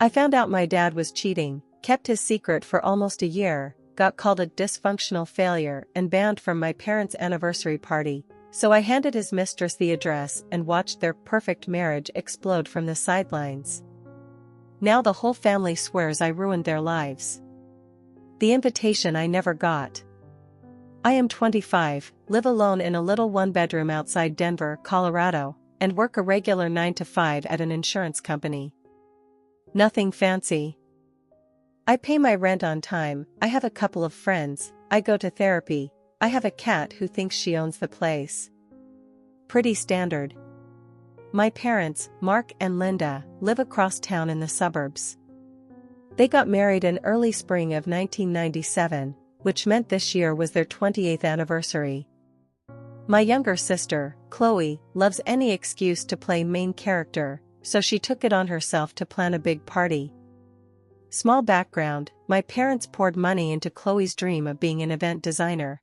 I found out my dad was cheating, kept his secret for almost a year, got called a dysfunctional failure and banned from my parents' anniversary party, so I handed his mistress the address and watched their perfect marriage explode from the sidelines. Now the whole family swears I ruined their lives. The invitation I never got. I am 25, live alone in a little one-bedroom outside Denver, Colorado, and work a regular 9 to 5 at an insurance company. Nothing fancy. I pay my rent on time, I have a couple of friends, I go to therapy, I have a cat who thinks she owns the place. Pretty standard. My parents, Mark and Linda, live across town in the suburbs. They got married in early spring of 1997, which meant this year was their 28th anniversary. My younger sister, Chloe, loves any excuse to play main character, so she took it on herself to plan a big party. Small background, my parents poured money into Chloe's dream of being an event designer.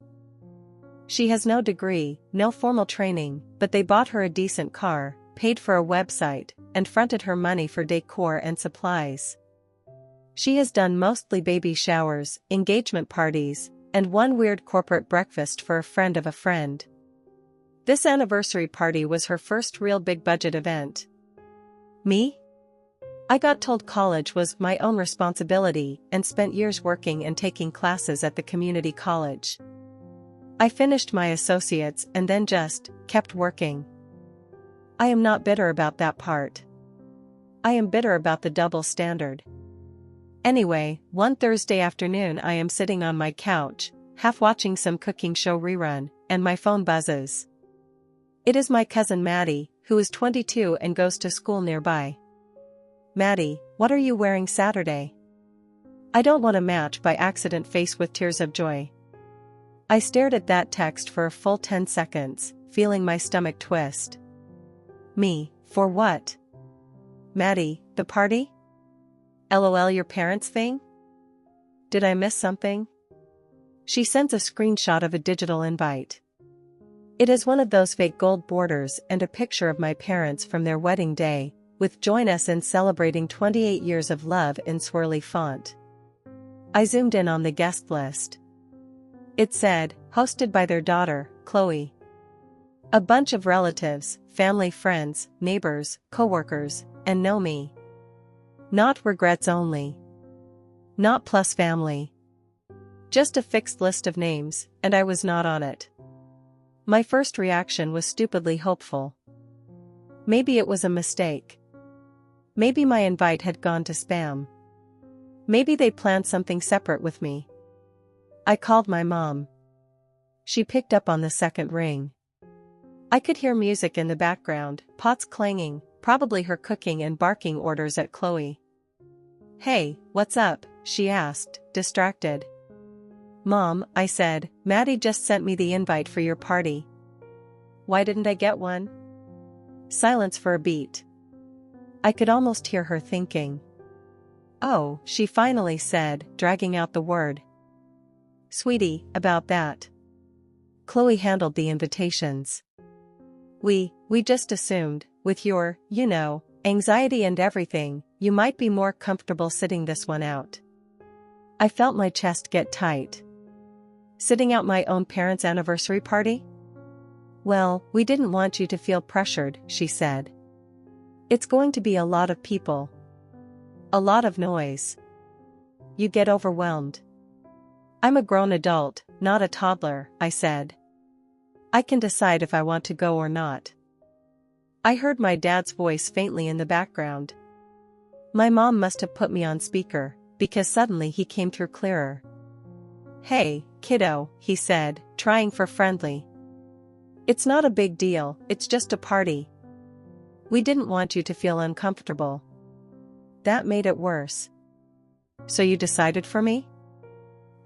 She has no degree, no formal training, but they bought her a decent car, paid for a website, and fronted her money for decor and supplies. She has done mostly baby showers, engagement parties, and one weird corporate breakfast for a friend of a friend. This anniversary party was her first real big budget event. Me? I got told college was my own responsibility and spent years working and taking classes at the community college. I finished my associates and then just kept working. I am not bitter about that part. I am bitter about the double standard. Anyway, one Thursday afternoon I am sitting on my couch, half watching some cooking show rerun, and my phone buzzes. It is my cousin Maddie, who is 22 and goes to school nearby. Maddie, what are you wearing Saturday? I don't want to match by accident face with tears of joy. I stared at that text for a full 10 seconds, feeling my stomach twist. Me, for what? Maddie, the party? LOL, your parents' thing? Did I miss something? She sends a screenshot of a digital invite. It is one of those fake gold borders and a picture of my parents from their wedding day, with "Join us in celebrating 28 years of love" in swirly font. I zoomed in on the guest list. It said, hosted by their daughter, Chloe. A bunch of relatives, family, friends, neighbors, coworkers, and no me. Not regrets only. Not plus family. Just a fixed list of names, and I was not on it. My first reaction was stupidly hopeful. Maybe it was a mistake. Maybe my invite had gone to spam. Maybe they planned something separate with me. I called my mom. She picked up on the second ring. I could hear music in the background, pots clanging, probably her cooking and barking orders at Chloe. "Hey, what's up?" she asked, distracted. "Mom," I said, "Maddie just sent me the invite for your party." "Why didn't I get one?" Silence for a beat. I could almost hear her thinking. "Oh," she finally said, dragging out the word. "Sweetie, about that. Chloe handled the invitations. We just assumed, with your, anxiety and everything, you might be more comfortable sitting this one out." I felt my chest get tight. Sitting out my own parents' anniversary party? "Well, we didn't want you to feel pressured," she said. "It's going to be a lot of people. A lot of noise. You get overwhelmed." "I'm a grown adult, not a toddler," I said. "I can decide if I want to go or not." I heard my dad's voice faintly in the background. My mom must have put me on speaker, because suddenly he came through clearer. "Hey, kiddo," he said, trying for friendly. "It's not a big deal, it's just a party. We didn't want you to feel uncomfortable." That made it worse. "So you decided for me?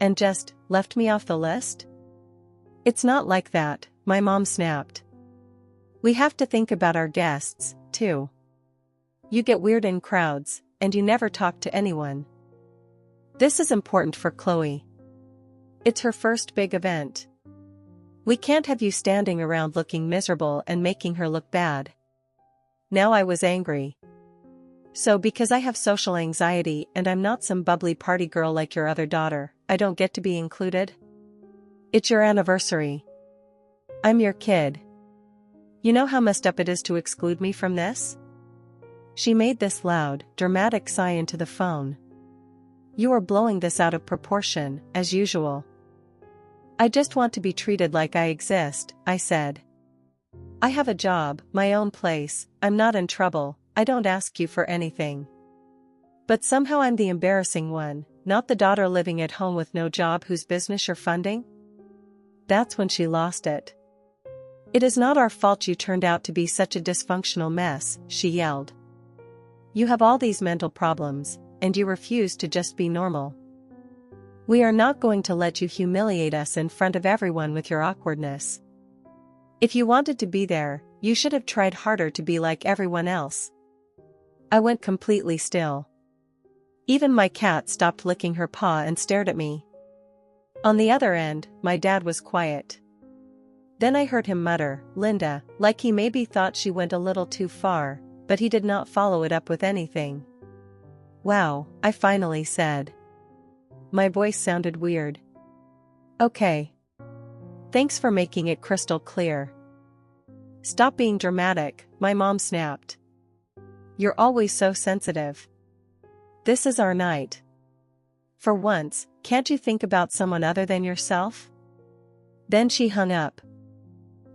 And just left me off the list?" "It's not like that," my mom snapped. "We have to think about our guests, too. You get weird in crowds, and you never talk to anyone. This is important for Chloe. It's her first big event. We can't have you standing around looking miserable and making her look bad." Now I was angry. So because I have social anxiety and I'm not some bubbly party girl like your other daughter, I don't get to be included? It's your anniversary. I'm your kid. You know how messed up it is to exclude me from this? She made this loud, dramatic sigh into the phone. You are blowing this out of proportion, as usual. I just want to be treated like I exist, I said. I have a job, my own place, I'm not in trouble, I don't ask you for anything. But somehow I'm the embarrassing one, not the daughter living at home with no job whose business you're funding? That's when she lost it. It is not our fault you turned out to be such a dysfunctional mess, she yelled. You have all these mental problems, and you refuse to just be normal. We are not going to let you humiliate us in front of everyone with your awkwardness. If you wanted to be there, you should have tried harder to be like everyone else. I went completely still. Even my cat stopped licking her paw and stared at me. On the other end, my dad was quiet. Then I heard him mutter, Linda, like he maybe thought she went a little too far, but he did not follow it up with anything. Wow, I finally said. My voice sounded weird. Okay. Thanks for making it crystal clear. Stop being dramatic, my mom snapped. You're always so sensitive. This is our night. For once, can't you think about someone other than yourself? Then she hung up.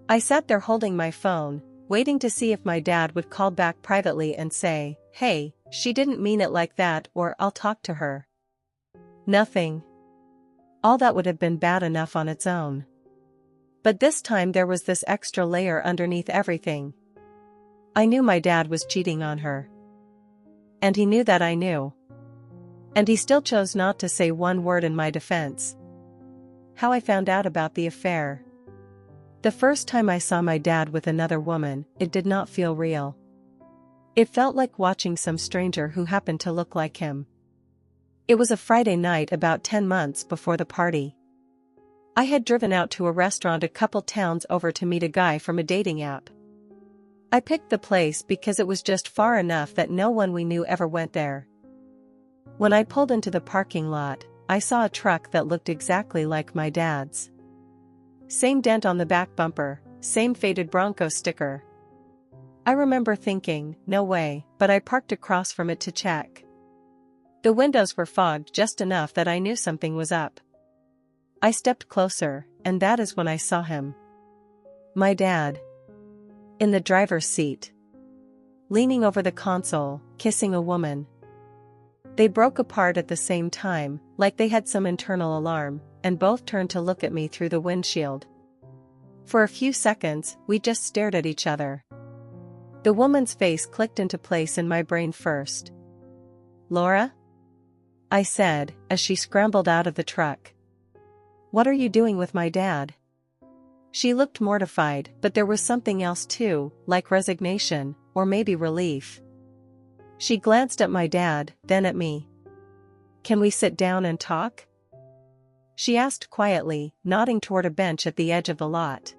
I sat there holding my phone, waiting to see if my dad would call back privately and say, hey, she didn't mean it like that, or I'll talk to her. Nothing. All that would have been bad enough on its own. But this time there was this extra layer underneath everything. I knew my dad was cheating on her. And he knew that I knew. And he still chose not to say one word in my defense. How I found out about the affair. The first time I saw my dad with another woman, it did not feel real. It felt like watching some stranger who happened to look like him. It was a Friday night about 10 months before the party. I had driven out to a restaurant a couple towns over to meet a guy from a dating app. I picked the place because it was just far enough that no one we knew ever went there. When I pulled into the parking lot, I saw a truck that looked exactly like my dad's. Same dent on the back bumper, same faded Bronco sticker. I remember thinking, no way, but I parked across from it to check. The windows were fogged just enough that I knew something was up. I stepped closer, and that is when I saw him. My dad. In the driver's seat. Leaning over the console, kissing a woman. They broke apart at the same time, like they had some internal alarm, and both turned to look at me through the windshield. For a few seconds, we just stared at each other. The woman's face clicked into place in my brain first. Laura? I said, as she scrambled out of the truck. What are you doing with my dad? She looked mortified, but there was something else too, like resignation, or maybe relief. She glanced at my dad, then at me. Can we sit down and talk? She asked quietly, nodding toward a bench at the edge of the lot.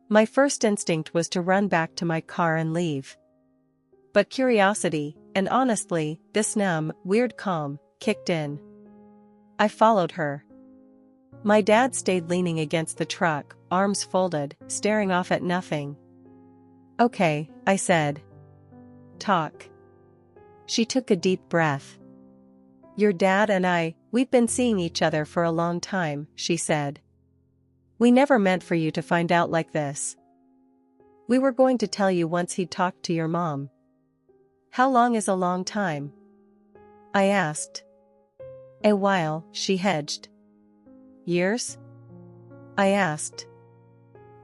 My first instinct was to run back to my car and leave. But curiosity, and honestly, this numb, weird calm, kicked in. I followed her. My dad stayed leaning against the truck, arms folded, staring off at nothing. Okay, I said. Talk. She took a deep breath. Your dad and we've been seeing each other for a long time, she said. We never meant for you to find out like this. We were going to tell you once he'd talked to your mom. How long is a long time? I asked. A while, she hedged. Years? I asked.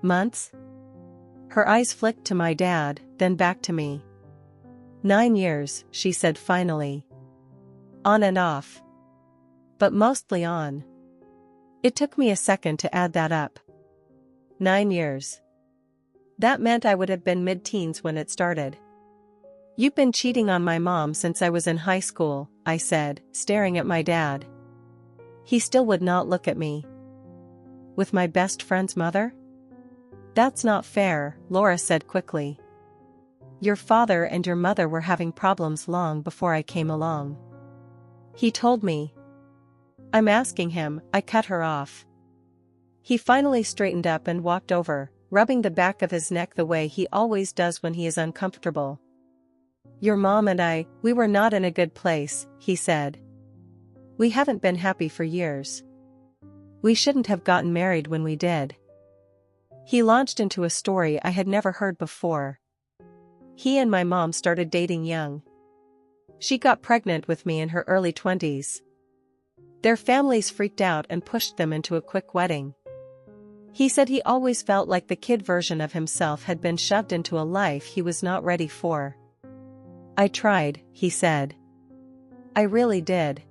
Months? Her eyes flicked to my dad, then back to me. 9 years, she said finally. On and off. But mostly on. It took me a second to add that up. 9 years. That meant I would have been mid-teens when it started. You've been cheating on my mom since I was in high school, I said, staring at my dad. He still would not look at me. With my best friend's mother? That's not fair, Laura said quickly. Your father and your mother were having problems long before I came along. He told me. I'm asking him, I cut her off. He finally straightened up and walked over, rubbing the back of his neck the way he always does when he is uncomfortable. Your mom and I, we were not in a good place, he said. We haven't been happy for years. We shouldn't have gotten married when we did. He launched into a story I had never heard before. He and my mom started dating young. She got pregnant with me in her early 20s. Their families freaked out and pushed them into a quick wedding. He said he always felt like the kid version of himself had been shoved into a life he was not ready for. I tried, he said. I really did.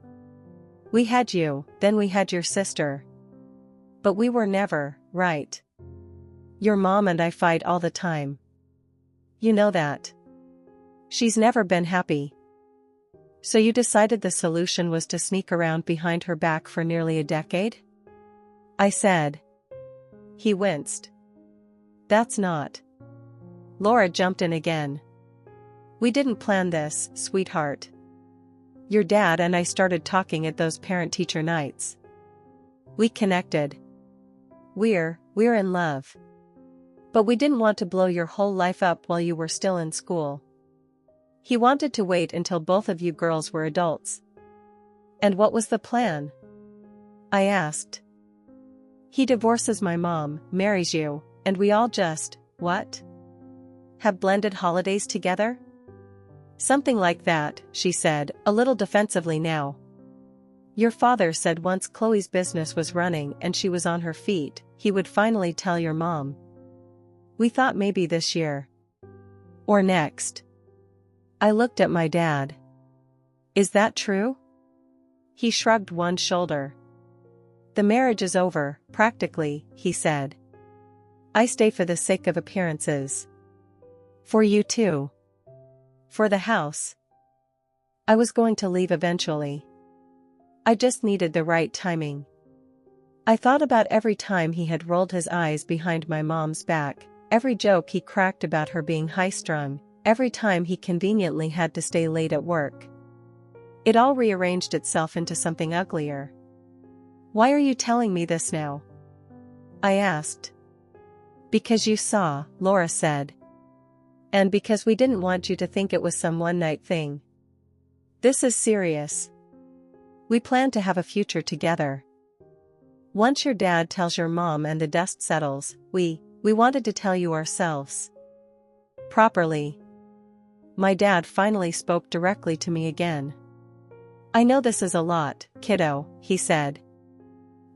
We had you, then we had your sister. But we were never right. Your mom and I fight all the time. You know that. She's never been happy. So you decided the solution was to sneak around behind her back for nearly a decade? I said. He winced. That's not. Laura jumped in again. We didn't plan this, sweetheart. Your dad and I started talking at those parent-teacher nights. We connected. We're in love. But we didn't want to blow your whole life up while you were still in school. He wanted to wait until both of you girls were adults. And what was the plan? I asked. He divorces my mom, marries you, and we all just, what? Have blended holidays together? Something like that, she said, a little defensively now. Your father said once Chloe's business was running and she was on her feet, he would finally tell your mom. We thought maybe this year. Or next. I looked at my dad. Is that true? He shrugged one shoulder. The marriage is over, practically, he said. I stay for the sake of appearances. For you too. For the house. I was going to leave eventually. I just needed the right timing. I thought about every time he had rolled his eyes behind my mom's back, every joke he cracked about her being high-strung, every time he conveniently had to stay late at work. It all rearranged itself into something uglier. Why are you telling me this now? I asked. Because you saw, Laura said. And because we didn't want you to think it was some one-night thing. This is serious. We plan to have a future together. Once your dad tells your mom and the dust settles, we wanted to tell you ourselves. Properly. My dad finally spoke directly to me again. I know this is a lot, kiddo, he said.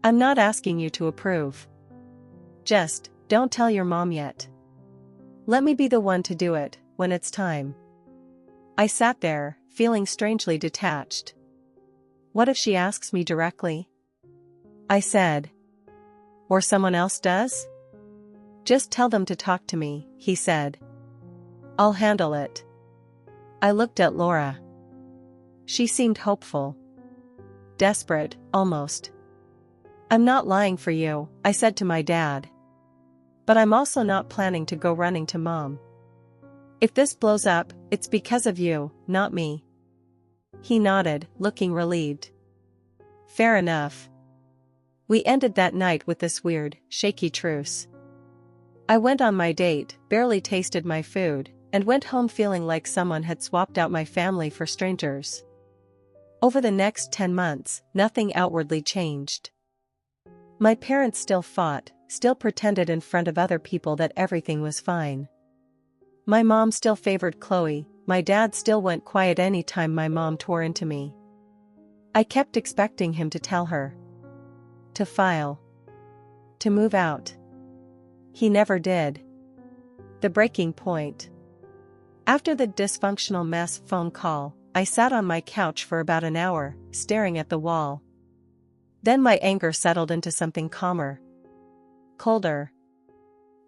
I'm not asking you to approve. Just, don't tell your mom yet. Let me be the one to do it, when it's time. I sat there, feeling strangely detached. What if she asks me directly? I said. Or someone else does? Just tell them to talk to me, he said. I'll handle it. I looked at Laura. She seemed hopeful. Desperate, almost. I'm not lying for you, I said to my dad. But I'm also not planning to go running to mom. If this blows up, it's because of you, not me. He nodded, looking relieved. Fair enough. We ended that night with this weird, shaky truce. I went on my date, barely tasted my food, and went home feeling like someone had swapped out my family for strangers. Over the next 10 months, nothing outwardly changed. My parents still fought, still pretended in front of other people that everything was fine. My mom still favored Chloe, my dad still went quiet any time my mom tore into me. I kept expecting him to tell her. To file. To move out. He never did. The breaking point. After the dysfunctional mess phone call, I sat on my couch for about an hour, staring at the wall. Then my anger settled into something calmer. Colder.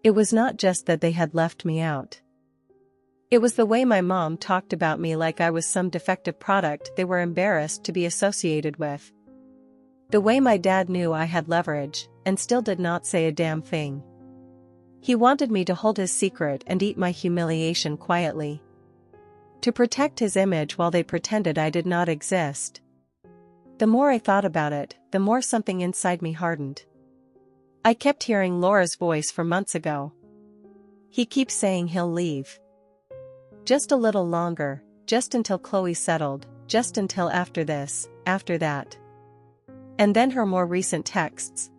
It was not just that they had left me out. It was the way my mom talked about me like I was some defective product they were embarrassed to be associated with. The way my dad knew I had leverage, and still did not say a damn thing. He wanted me to hold his secret and eat my humiliation quietly. To protect his image while they pretended I did not exist. The more I thought about it, the more something inside me hardened. I kept hearing Laura's voice from months ago. He keeps saying he'll leave. Just a little longer, just until Chloe settled, just until after this, after that. And then her more recent texts.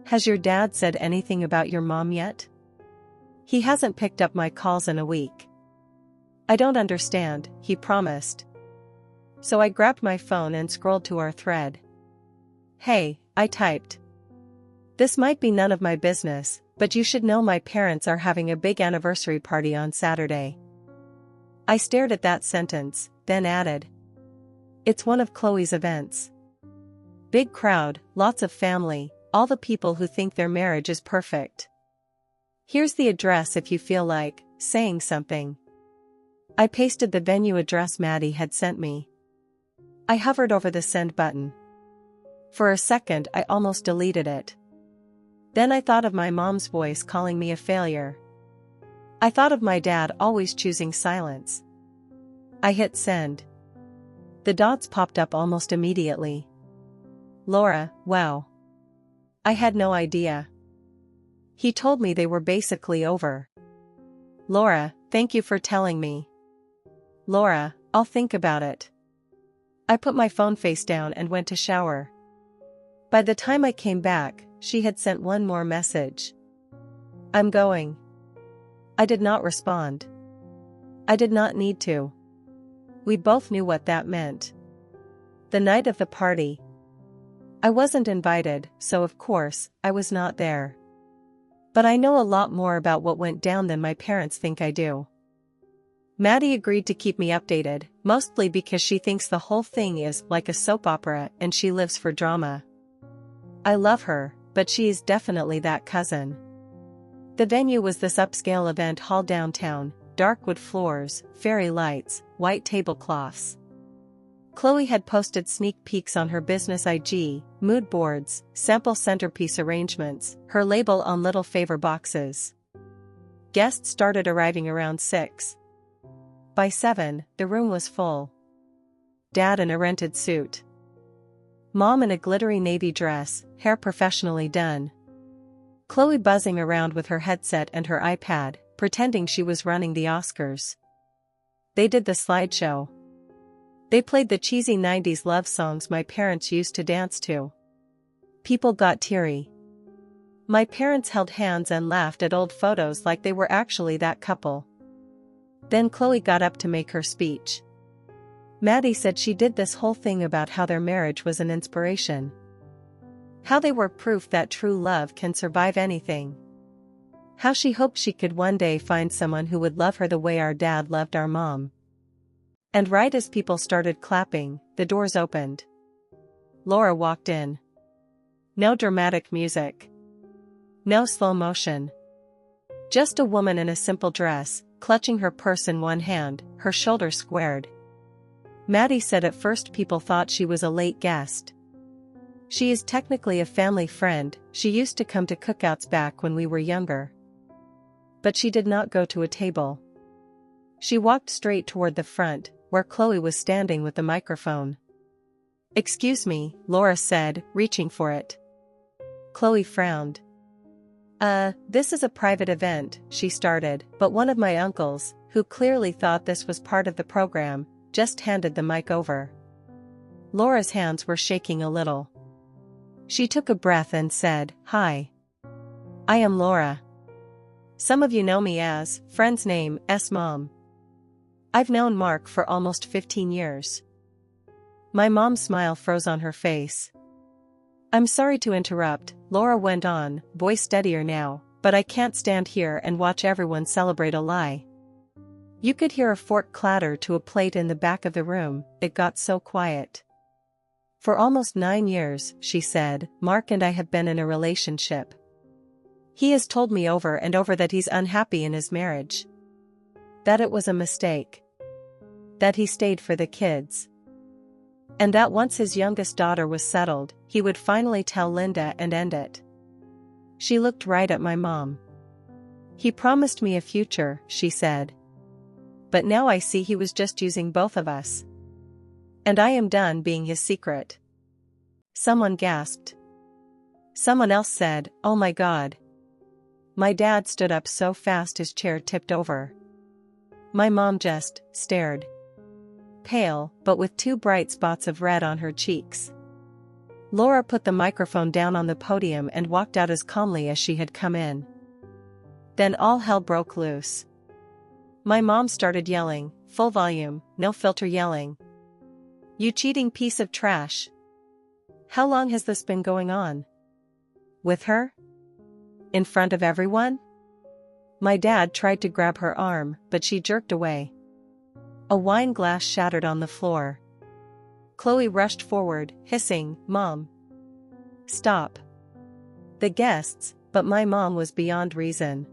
Has your dad said anything about your mom yet? He hasn't picked up my calls in a week. I don't understand, he promised. So I grabbed my phone and scrolled to our thread. Hey, I typed. This might be none of my business, but you should know my parents are having a big anniversary party on Saturday. I stared at that sentence, then added. It's one of Chloe's events. Big crowd, lots of family, all the people who think their marriage is perfect. Here's the address if you feel like saying something. I pasted the venue address Maddie had sent me. I hovered over the send button. For a second I almost deleted it. Then I thought of my mom's voice calling me a failure. I thought of my dad always choosing silence. I hit send. The dots popped up almost immediately. Laura, wow. I had no idea. He told me they were basically over. Laura, thank you for telling me. Laura, I'll think about it. I put my phone face down and went to shower. By the time I came back, she had sent one more message. I'm going. I did not respond. I did not need to. We both knew what that meant. The night of the party. I wasn't invited, so of course, I was not there. But I know a lot more about what went down than my parents think I do. Maddie agreed to keep me updated, mostly because she thinks the whole thing is like a soap opera and she lives for drama. I love her, but she is definitely that cousin. The venue was this upscale event hall downtown, dark wood floors, fairy lights, white tablecloths. Chloe had posted sneak peeks on her business IG, mood boards, sample centerpiece arrangements, her label on little favor boxes. Guests started arriving around 6. By 7, the room was full. Dad in a rented suit. Mom in a glittery navy dress, hair professionally done. Chloe buzzing around with her headset and her iPad, pretending she was running the Oscars. They did the slideshow. They played the cheesy 90s love songs my parents used to dance to. People got teary. My parents held hands and laughed at old photos like they were actually that couple. Then Chloe got up to make her speech. Maddie said she did this whole thing about how their marriage was an inspiration. How they were proof that true love can survive anything. How she hoped she could one day find someone who would love her the way our dad loved our mom. And right as people started clapping, the doors opened. Laura walked in. No dramatic music. No slow motion. Just a woman in a simple dress, clutching her purse in one hand, her shoulders squared. Maddie said at first people thought she was a late guest. She is technically a family friend, she used to come to cookouts back when we were younger. But she did not go to a table. She walked straight toward the front, where Chloe was standing with the microphone. Excuse me, Laura said, reaching for it. Chloe frowned. This is a private event, she started, but one of my uncles, who clearly thought this was part of the program, just handed the mic over. Laura's hands were shaking a little. She took a breath and said, Hi. I am Laura. Some of you know me as, friend's name, S-Mom. I've known Mark for almost 15 years. My mom's smile froze on her face. I'm sorry to interrupt, Laura went on, voice steadier now, but I can't stand here and watch everyone celebrate a lie. You could hear a fork clatter to a plate in the back of the room, it got so quiet. For almost 9 years, she said, Mark and I have been in a relationship. He has told me over and over that he's unhappy in his marriage. That it was a mistake. That he stayed for the kids. And that once his youngest daughter was settled, he would finally tell Linda and end it. She looked right at my mom. He promised me a future, she said. But now I see he was just using both of us. And I am done being his secret. Someone gasped. Someone else said, "Oh my God." My dad stood up so fast his chair tipped over. My mom just stared. Pale, but with two bright spots of red on her cheeks. Laura put the microphone down on the podium and walked out as calmly as she had come in. Then all hell broke loose. My mom started yelling, full volume, no filter yelling. "You cheating piece of trash. How long has this been going on? With her? In front of everyone?" My dad tried to grab her arm, but she jerked away. A wine glass shattered on the floor. Chloe rushed forward, hissing, "Mom! Stop!" The guests, but my mom was beyond reason.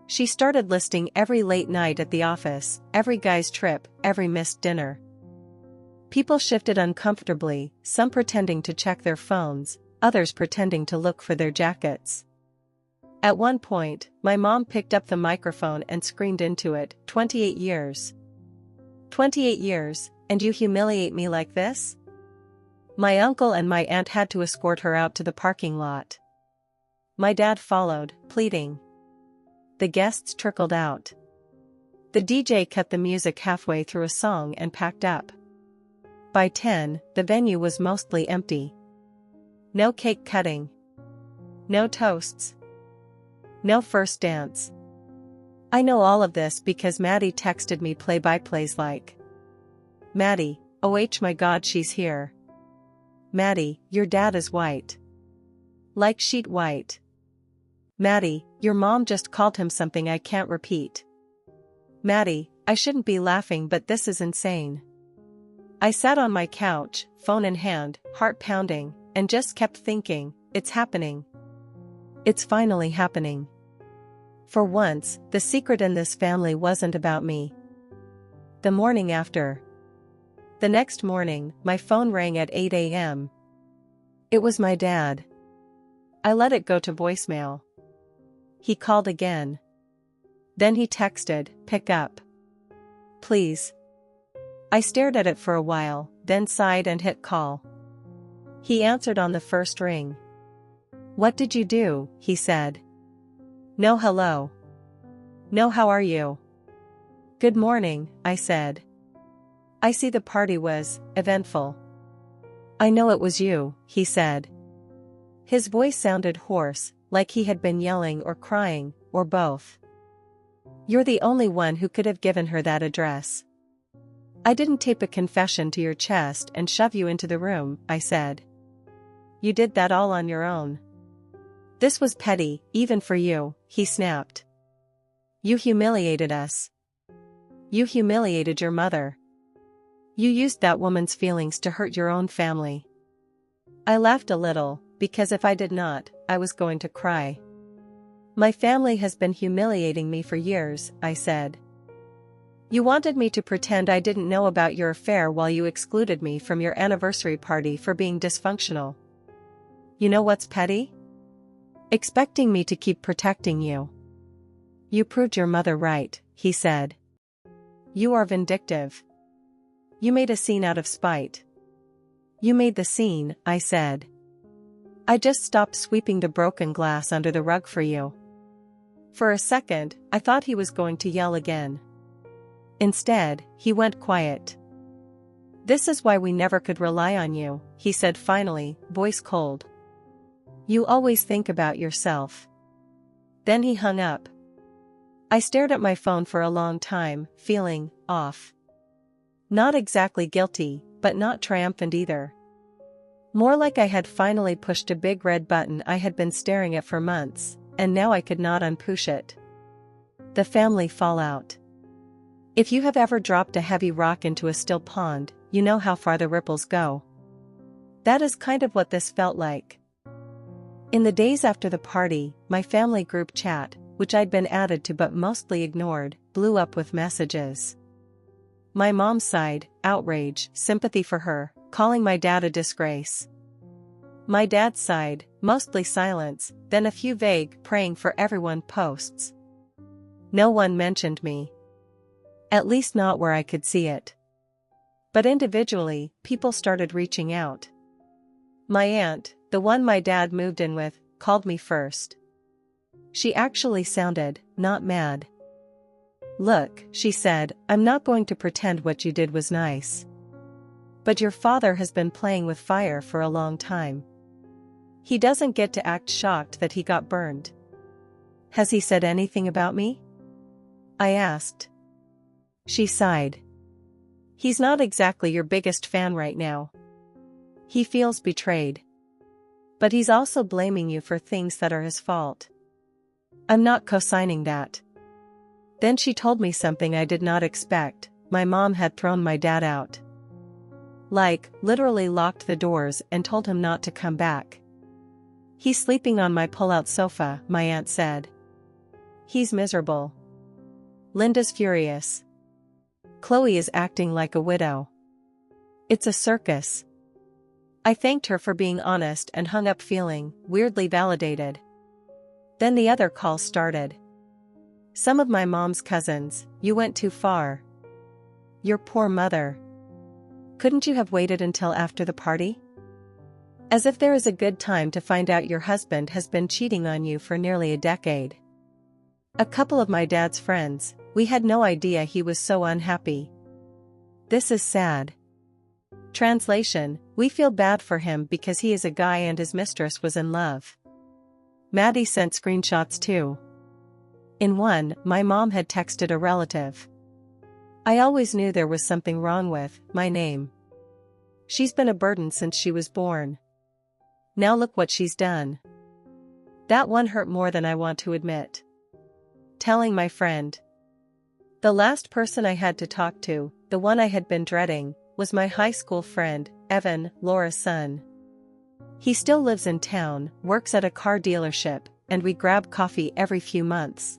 She started listing every late night at the office, every guy's trip, every missed dinner. People shifted uncomfortably, some pretending to check their phones, others pretending to look for their jackets. At one point, my mom picked up the microphone and screamed into it, 28 years. 28 years, and you humiliate me like this?" My uncle and my aunt had to escort her out to the parking lot. My dad followed, pleading. The guests trickled out. The DJ cut the music halfway through a song and packed up. By 10, the venue was mostly empty. No cake cutting. No toasts. No first dance. I know all of this because Maddie texted me play-by-plays like, "Maddie, oh my God, she's here. Maddie, your dad is white. Like sheet white. Maddie, your mom just called him something I can't repeat. Maddie, I shouldn't be laughing but this is insane." I sat on my couch, phone in hand, heart pounding, and just kept thinking, it's happening. It's finally happening. For once, the secret in this family wasn't about me. The morning after. The next morning, my phone rang at 8 a.m. It was my dad. I let it go to voicemail. He called again. Then he texted, "Pick up. Please." I stared at it for a while, then sighed and hit call. He answered on the first ring. "What did you do?" he said. "No hello. No how are you?" "Good morning," I said. "I see the party was eventful." "I know it was you," he said. His voice sounded hoarse, like he had been yelling or crying, or both. "You're the only one who could have given her that address. I didn't tape a confession to your chest and shove you into the room," I said. "You did that all on your own. This was petty, even for you," he snapped. "You humiliated us. You humiliated your mother. You used that woman's feelings to hurt your own family." I laughed a little, because if I did not, I was going to cry. "My family has been humiliating me for years," I said. "You wanted me to pretend I didn't know about your affair while you excluded me from your anniversary party for being dysfunctional. You know what's petty? Expecting me to keep protecting you." "You proved your mother right," he said. "You are vindictive. You made a scene out of spite." "You made the scene," I said. "I just stopped sweeping the broken glass under the rug for you." For a second, I thought he was going to yell again. Instead, he went quiet. "This is why we never could rely on you," he said finally, voice cold. "You always think about yourself." Then he hung up. I stared at my phone for a long time, feeling off. Not exactly guilty, but not triumphant either. More like I had finally pushed a big red button I had been staring at for months, and now I could not unpush it. The family fallout. If you have ever dropped a heavy rock into a still pond, you know how far the ripples go. That is kind of what this felt like. In the days after the party, my family group chat, which I'd been added to but mostly ignored, blew up with messages. My mom sighed, outrage, sympathy for her, calling my dad a disgrace. My dad sighed, mostly silence, then a few vague praying for everyone posts. No one mentioned me. At least not where I could see it. But individually, people started reaching out. My aunt, the one my dad moved in with, called me first. She actually sounded, not mad. "Look," she said, "I'm not going to pretend what you did was nice. But your father has been playing with fire for a long time. He doesn't get to act shocked that he got burned." "Has he said anything about me?" I asked. She sighed. "He's not exactly your biggest fan right now. He feels betrayed. But he's also blaming you for things that are his fault. I'm not co-signing that." Then she told me something I did not expect. My mom had thrown my dad out. Like, literally locked the doors and told him not to come back. "He's sleeping on my pull-out sofa," my aunt said. "He's miserable. Linda's furious. Chloe is acting like a widow. It's a circus." I thanked her for being honest and hung up feeling weirdly validated. Then the other calls started. "Some of my mom's cousins, you went too far. Your poor mother. Couldn't you have waited until after the party? As if there is a good time to find out your husband has been cheating on you for nearly a decade." A couple of my dad's friends, "We had no idea he was so unhappy. This is sad." Translation: "We feel bad for him because he is a guy and his mistress was in love." Maddie sent screenshots too. In one, my mom had texted a relative. "I always knew there was something wrong with my name. She's been a burden since she was born. Now look what she's done." That one hurt more than I want to admit. Telling my friend. The last person I had to talk to, the one I had been dreading, was my high school friend, Evan, Laura's son. He still lives in town, works at a car dealership, and we grab coffee every few months.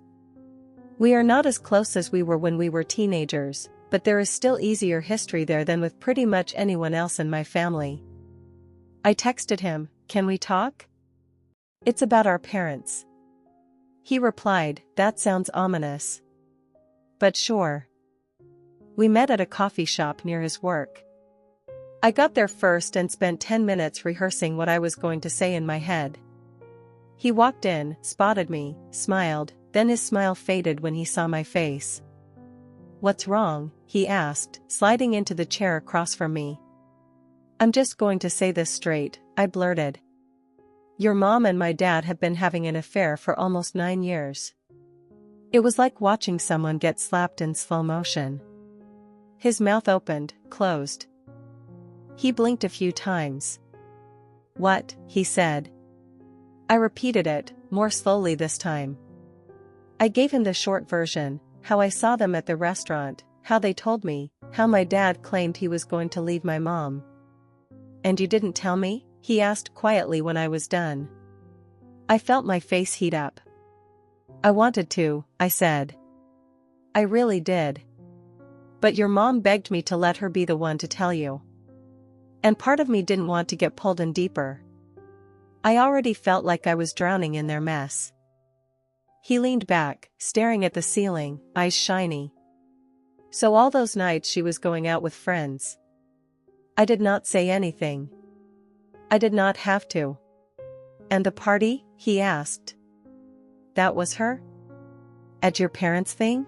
We are not as close as we were when we were teenagers, but there is still easier history there than with pretty much anyone else in my family. I texted him, "Can we talk? It's about our parents." He replied, "That sounds ominous. But sure." We met at a coffee shop near his work. I got there first and spent 10 minutes rehearsing what I was going to say in my head. He walked in, spotted me, smiled, then his smile faded when he saw my face. "What's wrong?" he asked, sliding into the chair across from me. "I'm just going to say this straight," I blurted. "Your mom and my dad have been having an affair for almost 9 years." It was like watching someone get slapped in slow motion. His mouth opened, closed. He blinked a few times. "What?" he said. I repeated it, more slowly this time. I gave him the short version, how I saw them at the restaurant, how they told me, how my dad claimed he was going to leave my mom. "And you didn't tell me?" he asked quietly when I was done. I felt my face heat up. "I wanted to," I said. "I really did. But your mom begged me to let her be the one to tell you. And part of me didn't want to get pulled in deeper. I already felt like I was drowning in their mess." He leaned back, staring at the ceiling, eyes shiny. "So all those nights she was going out with friends." I did not say anything. I did not have to. "And the party?" he asked. "That was her? At your parents' thing?"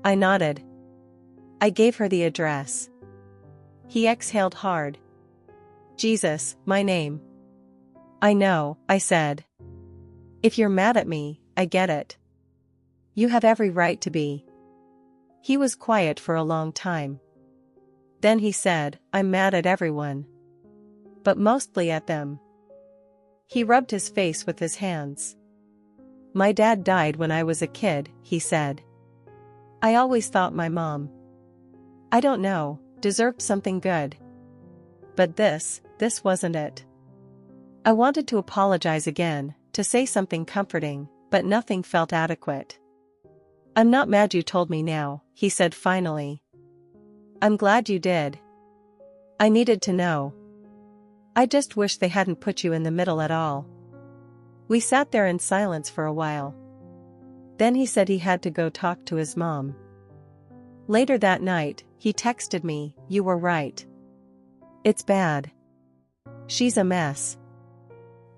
I nodded. I gave her the address. He exhaled hard. "Jesus, my name." "I know," I said. "If you're mad at me, I get it. You have every right to be." He was quiet for a long time. Then he said, "I'm mad at everyone. But mostly at them." He rubbed his face with his hands. "My dad died when I was a kid," he said. "I always thought my mom, I don't know, deserved something good. But this wasn't it." I wanted to apologize again, to say something comforting, but nothing felt adequate. "I'm not mad you told me now," he said finally. "I'm glad you did. I needed to know. I just wish they hadn't put you in the middle at all." We sat there in silence for a while. Then he said he had to go talk to his mom. Later that night, he texted me, "You were right. It's bad. She's a mess.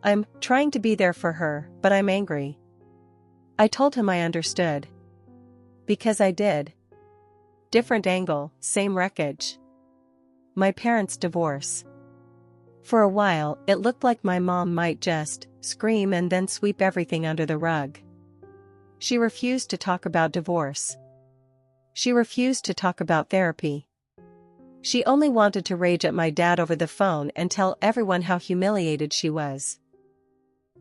I'm trying to be there for her, but I'm angry." I told him I understood. Because I did. Different angle, same wreckage. My parents' divorce. For a while, it looked like my mom might just scream and then sweep everything under the rug. She refused to talk about divorce. She refused to talk about therapy. She only wanted to rage at my dad over the phone and tell everyone how humiliated she was.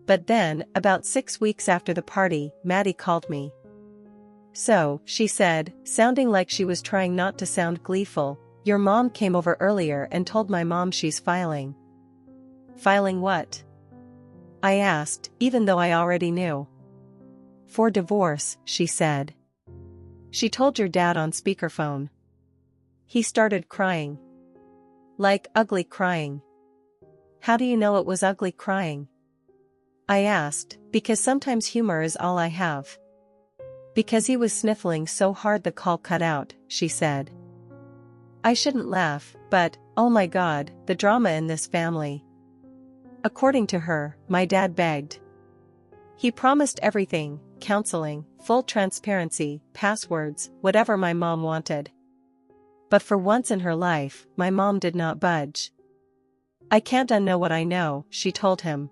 But then, about 6 weeks after the party, Maddie called me. "So," she said, sounding like she was trying not to sound gleeful, "your mom came over earlier and told my mom she's filing." "Filing what?" I asked, even though I already knew. "For divorce," she said. "She told your dad on speakerphone." He started crying. Like ugly crying. "How do you know it was ugly crying?" I asked, because sometimes humor is all I have. "Because he was sniffling so hard the call cut out," she said. I shouldn't laugh, but, oh my God, the drama in this family. According to her, my dad begged. He promised everything, counseling, full transparency, passwords, whatever my mom wanted. But for once in her life, my mom did not budge. "I can't unknow what I know," she told him.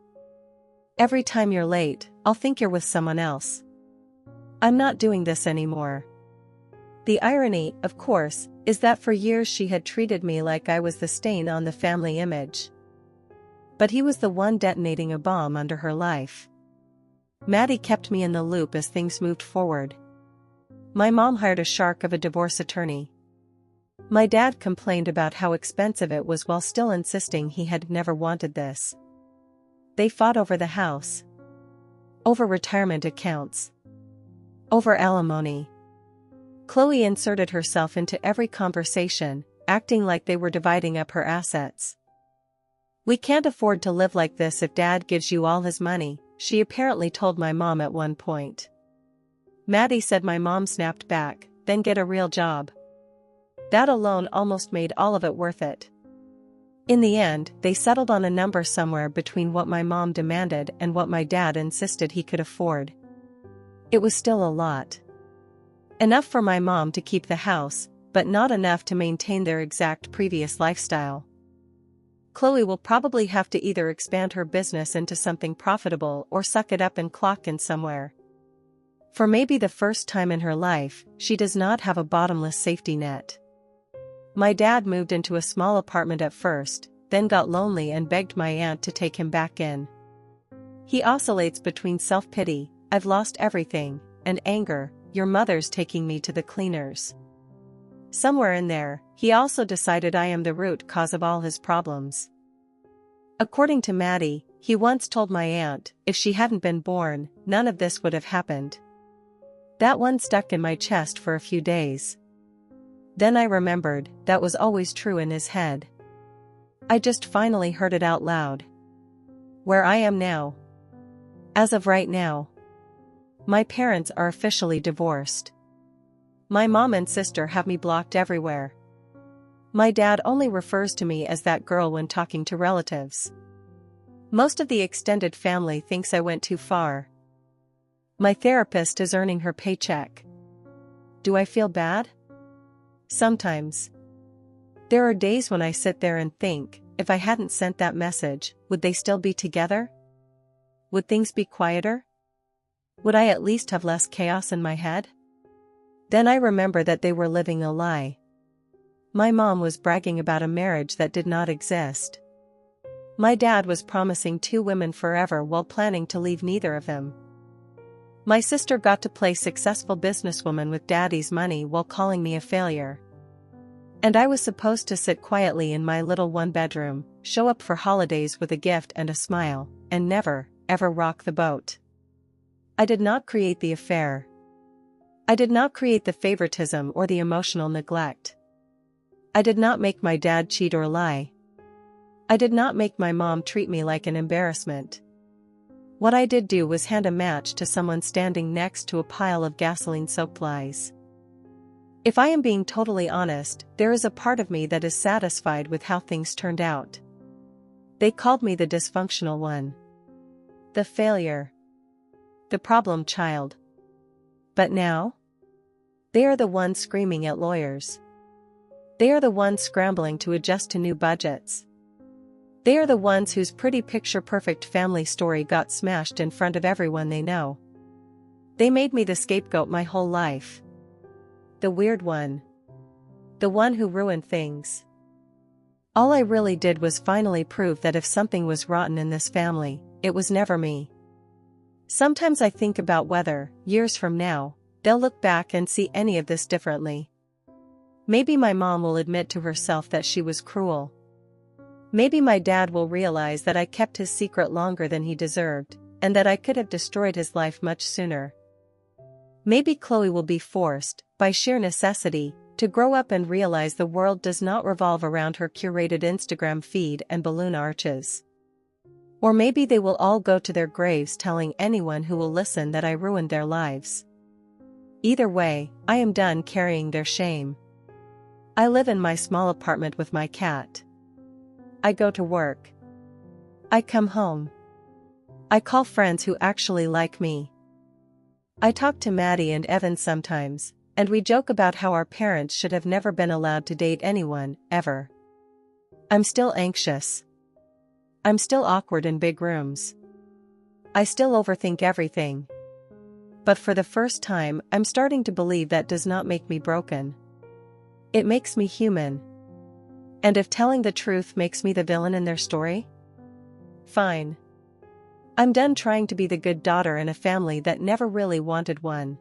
"Every time you're late, I'll think you're with someone else. I'm not doing this anymore." The irony, of course, is that for years she had treated me like I was the stain on the family image. But he was the one detonating a bomb under her life. Maddie kept me in the loop as things moved forward. My mom hired a shark of a divorce attorney. My dad complained about how expensive it was while still insisting he had never wanted this. They fought over the house. Over retirement accounts. Over alimony. Chloe inserted herself into every conversation, acting like they were dividing up her assets. "We can't afford to live like this if Dad gives you all his money," she apparently told my mom at one point. Maddie said my mom snapped back, "Then get a real job." That alone almost made all of it worth it. In the end, they settled on a number somewhere between what my mom demanded and what my dad insisted he could afford. It was still a lot. Enough for my mom to keep the house, but not enough to maintain their exact previous lifestyle. Chloe will probably have to either expand her business into something profitable or suck it up and clock in somewhere. For maybe the first time in her life, she does not have a bottomless safety net. My dad moved into a small apartment at first, then got lonely and begged my aunt to take him back in. He oscillates between self-pity, "I've lost everything," and anger, "Your mother's taking me to the cleaners." Somewhere in there, he also decided I am the root cause of all his problems. According to Maddie, he once told my aunt, if she hadn't been born, none of this would have happened. That one stuck in my chest for a few days. Then I remembered, that was always true in his head. I just finally heard it out loud. Where I am now. As of right now. My parents are officially divorced. My mom and sister have me blocked everywhere. My dad only refers to me as that girl when talking to relatives. Most of the extended family thinks I went too far. My therapist is earning her paycheck. Do I feel bad? Sometimes. There are days when I sit there and think, if I hadn't sent that message, would they still be together? Would things be quieter? Would I at least have less chaos in my head? Then I remember that they were living a lie. My mom was bragging about a marriage that did not exist. My dad was promising 2 women forever while planning to leave neither of them. My sister got to play successful businesswoman with daddy's money while calling me a failure. And I was supposed to sit quietly in my little 1-bedroom, show up for holidays with a gift and a smile, and never, ever rock the boat. I did not create the affair. I did not create the favoritism or the emotional neglect. I did not make my dad cheat or lie. I did not make my mom treat me like an embarrassment. What I did do was hand a match to someone standing next to a pile of gasoline-soaked lies. If I am being totally honest, there is a part of me that is satisfied with how things turned out. They called me the dysfunctional one. The failure. The problem child. But now? They are the ones screaming at lawyers. They are the ones scrambling to adjust to new budgets. They are the ones whose pretty picture-perfect family story got smashed in front of everyone they know. They made me the scapegoat my whole life. The weird one. The one who ruined things. All I really did was finally prove that if something was rotten in this family, it was never me. Sometimes I think about whether, years from now, they'll look back and see any of this differently. Maybe my mom will admit to herself that she was cruel. Maybe my dad will realize that I kept his secret longer than he deserved, and that I could have destroyed his life much sooner. Maybe Chloe will be forced, by sheer necessity, to grow up and realize the world does not revolve around her curated Instagram feed and balloon arches. Or maybe they will all go to their graves telling anyone who will listen that I ruined their lives. Either way, I am done carrying their shame. I live in my small apartment with my cat. I go to work. I come home. I call friends who actually like me. I talk to Maddie and Evan sometimes, and we joke about how our parents should have never been allowed to date anyone, ever. I'm still anxious. I'm still awkward in big rooms. I still overthink everything. But for the first time, I'm starting to believe that does not make me broken. It makes me human. And if telling the truth makes me the villain in their story? Fine. I'm done trying to be the good daughter in a family that never really wanted one.